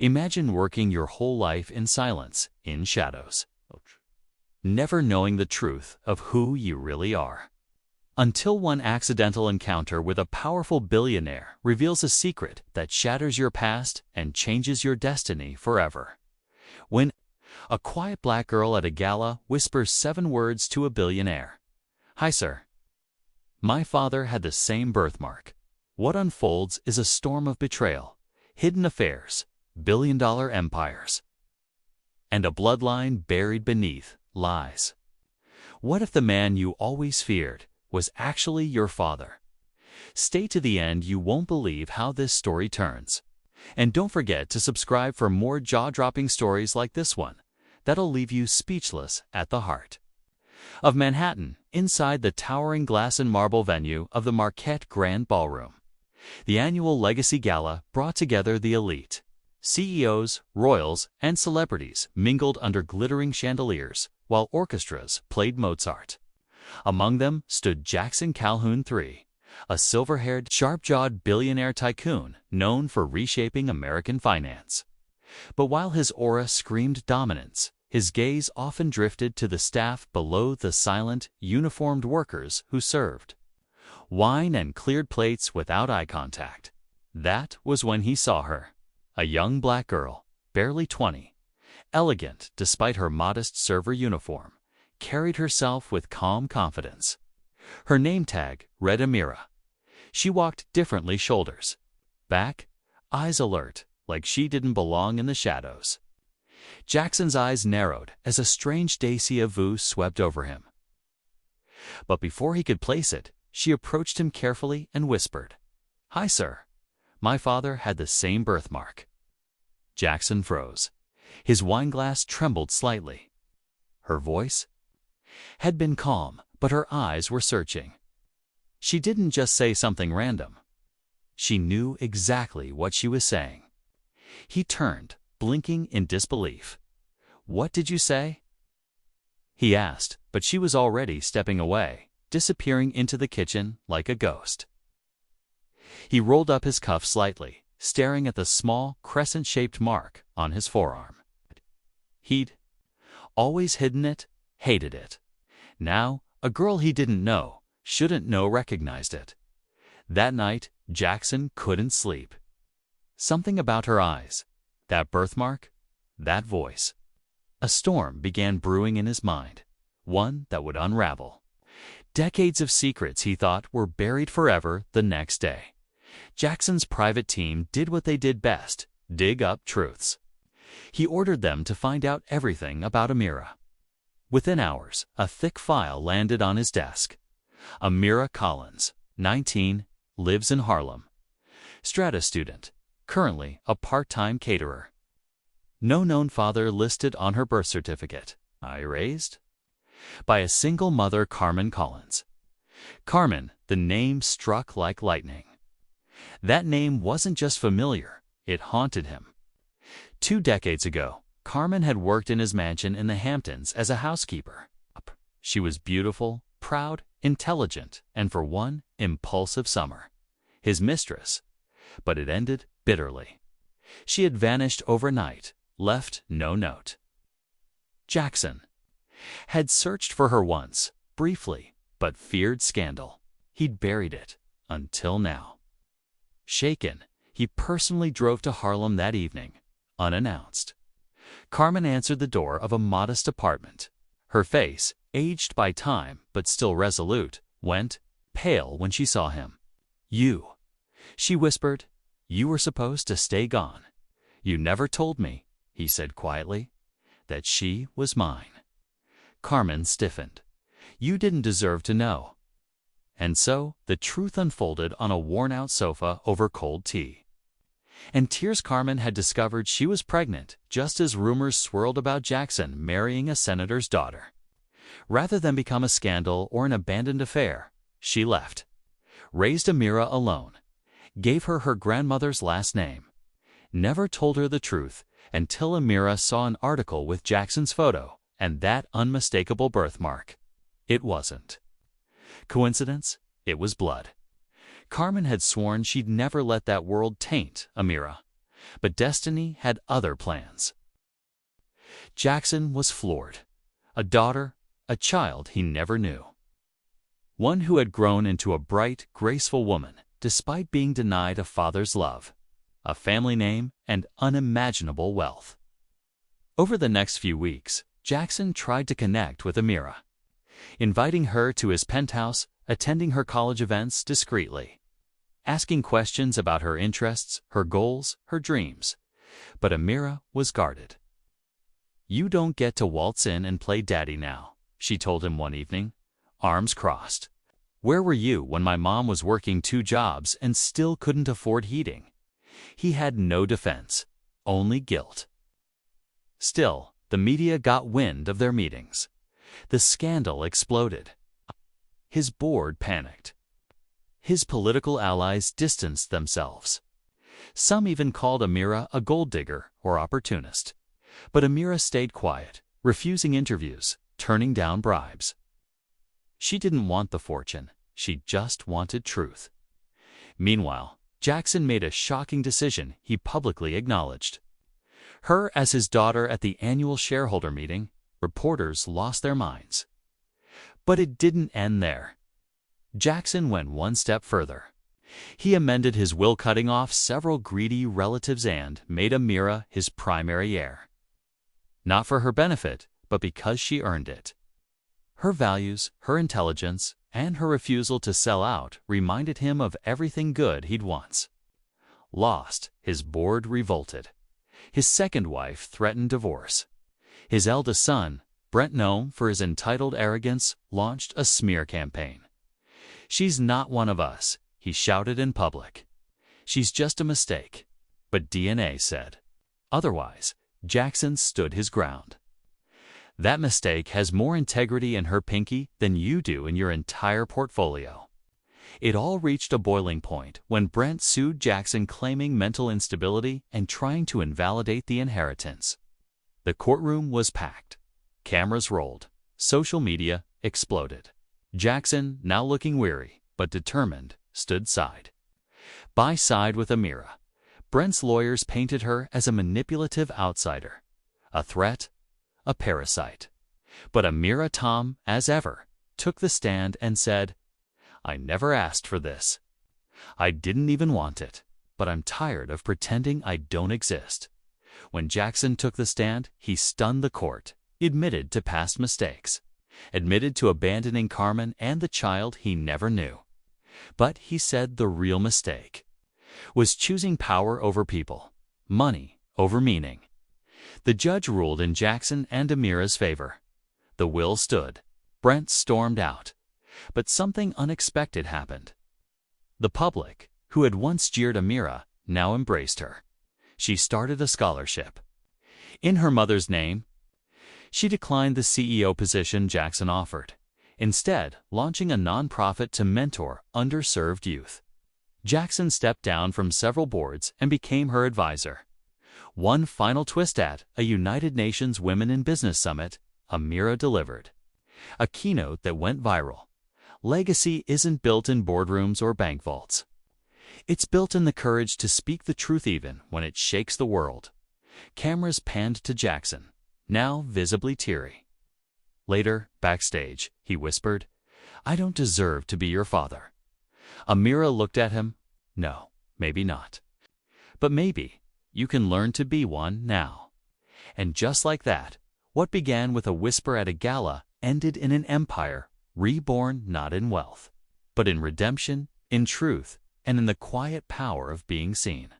Imagine working your whole life in silence, in shadows, never knowing the truth of who you really are. Until one accidental encounter with a powerful billionaire reveals a secret that shatters your past and changes your destiny forever. When a quiet black girl at a gala whispers 7 words to a billionaire. "Hi, sir. My father had the same birthmark." What unfolds is a storm of betrayal, hidden affairs, billion-dollar empires, and a bloodline buried beneath lies. What if the man you always feared was actually your father? Stay to the end, you won't believe how this story turns. And don't forget to subscribe for more jaw-dropping stories like this one that'll leave you speechless at the heart of Manhattan, inside the towering glass and marble venue of the Marquette Grand Ballroom. The annual Legacy Gala brought together the elite. CEOs, royals, and celebrities mingled under glittering chandeliers while orchestras played Mozart. Among them stood Jackson Calhoun III, a silver-haired, sharp-jawed billionaire tycoon known for reshaping American finance. But while his aura screamed dominance, his gaze often drifted to the staff below, the silent, uniformed workers who served wine and cleared plates without eye contact. That was when he saw her, a young black girl, barely 20, elegant despite her modest server uniform, carried herself with calm confidence. Her name tag read Amira. She walked differently, shoulders back, eyes alert, like she didn't belong in the shadows. Jackson's eyes narrowed as a strange déjà vu swept over him. But before he could place it, she approached him carefully and whispered, "Hi, sir. My father had the same birthmark." Jackson froze. His wineglass trembled slightly. Her voice had been calm, but her eyes were searching. She didn't just say something random. She knew exactly what she was saying. He turned, blinking in disbelief. "What did you say?" he asked, but she was already stepping away, disappearing into the kitchen like a ghost. He rolled up his cuff slightly, staring at the small, crescent-shaped mark on his forearm. He'd always hidden it, hated it. Now, a girl he didn't know, shouldn't know, recognized it. That night, Jackson couldn't sleep. Something about her eyes, that birthmark, that voice. A storm began brewing in his mind, one that would unravel. Decades of secrets he thought were buried forever the next day. Jackson's private team did what they did best, dig up truths. He ordered them to find out everything about Amira. Within hours, a thick file landed on his desk. Amira Collins, 19, lives in Harlem. Strata student, currently a part-time caterer. No known father listed on her birth certificate. Raised by a single mother, Carmen Collins. Carmen, the name struck like lightning. That name wasn't just familiar, it haunted him. 2 decades ago, Carmen had worked in his mansion in the Hamptons as a housekeeper. She was beautiful, proud, intelligent, and for one impulsive summer, his mistress. But it ended bitterly. She had vanished overnight, left no note. Jackson had searched for her once, briefly, but feared scandal. He'd buried it, until now. Shaken, he personally drove to Harlem that evening, unannounced. Carmen answered the door of a modest apartment. Her face, aged by time but still resolute, went pale when she saw him. "You," she whispered, "you were supposed to stay gone. You never told me," he said quietly, "that she was mine." Carmen stiffened. "You didn't deserve to know." And so the truth unfolded on a worn-out sofa over cold tea. And tears. Carmen had discovered she was pregnant just as rumors swirled about Jackson marrying a senator's daughter. Rather than become a scandal or an abandoned affair, she left. Raised Amira alone. Gave her her grandmother's last name. Never told her the truth until Amira saw an article with Jackson's photo and that unmistakable birthmark. It wasn't coincidence, it was blood. Carmen had sworn she'd never let that world taint Amira. But destiny had other plans. Jackson was floored. A daughter, a child he never knew. One who had grown into a bright, graceful woman, despite being denied a father's love, a family name, and unimaginable wealth. Over the next few weeks, Jackson tried to connect with Amira, inviting her to his penthouse, attending her college events discreetly, asking questions about her interests, her goals, her dreams. But Amira was guarded. "You don't get to waltz in and play daddy now," she told him one evening, arms crossed. "Where were you when my mom was working 2 jobs and still couldn't afford heating?" He had no defense, only guilt. Still, the media got wind of their meetings. The scandal exploded. His board panicked. His political allies distanced themselves. Some even called Amira a gold digger or opportunist. But Amira stayed quiet, refusing interviews, turning down bribes. She didn't want the fortune, she just wanted truth. Meanwhile, Jackson made a shocking decision he publicly acknowledged. Her as his daughter at the annual shareholder meeting, reporters lost their minds. But it didn't end there. Jackson went one step further. He amended his will, cutting off several greedy relatives and made Amira his primary heir. Not for her benefit, but because she earned it. Her values, her intelligence, and her refusal to sell out reminded him of everything good he'd once lost. His board revolted. His second wife threatened divorce. His eldest son, Brent, known for his entitled arrogance, launched a smear campaign. "She's not one of us," he shouted in public. "She's just a mistake." But DNA said otherwise. Jackson stood his ground. "That mistake has more integrity in her pinky than you do in your entire portfolio." It all reached a boiling point when Brent sued Jackson, claiming mental instability and trying to invalidate the inheritance. The courtroom was packed. Cameras rolled. Social media exploded. Jackson, now looking weary but determined, stood side by side with Amira. Brent's lawyers painted her as a manipulative outsider, a threat, a parasite. But Amira Tom, as ever, took the stand and said, "I never asked for this. I didn't even want it, but I'm tired of pretending I don't exist." When Jackson took the stand, he stunned the court, admitted to past mistakes, admitted to abandoning Carmen and the child he never knew. But he said the real mistake was choosing power over people, money over meaning. The judge ruled in Jackson and Amira's favor. The will stood. Brent stormed out. But something unexpected happened. The public, who had once jeered Amira, now embraced her. She started a scholarship in her mother's name. She declined the CEO position Jackson offered, instead launching a nonprofit to mentor underserved youth. Jackson stepped down from several boards and became her advisor. One final twist at a United Nations Women in Business Summit, Amira delivered a keynote that went viral. Legacy isn't built in boardrooms or bank vaults. It's built in the courage to speak the truth even when it shakes the world. Cameras panned to Jackson, now visibly teary. Later, backstage, he whispered, "I don't deserve to be your father." Amira looked at him. "No, maybe not. But maybe you can learn to be one now." And just like that, what began with a whisper at a gala ended in an empire, reborn not in wealth, but in redemption, in truth, and in the quiet power of being seen.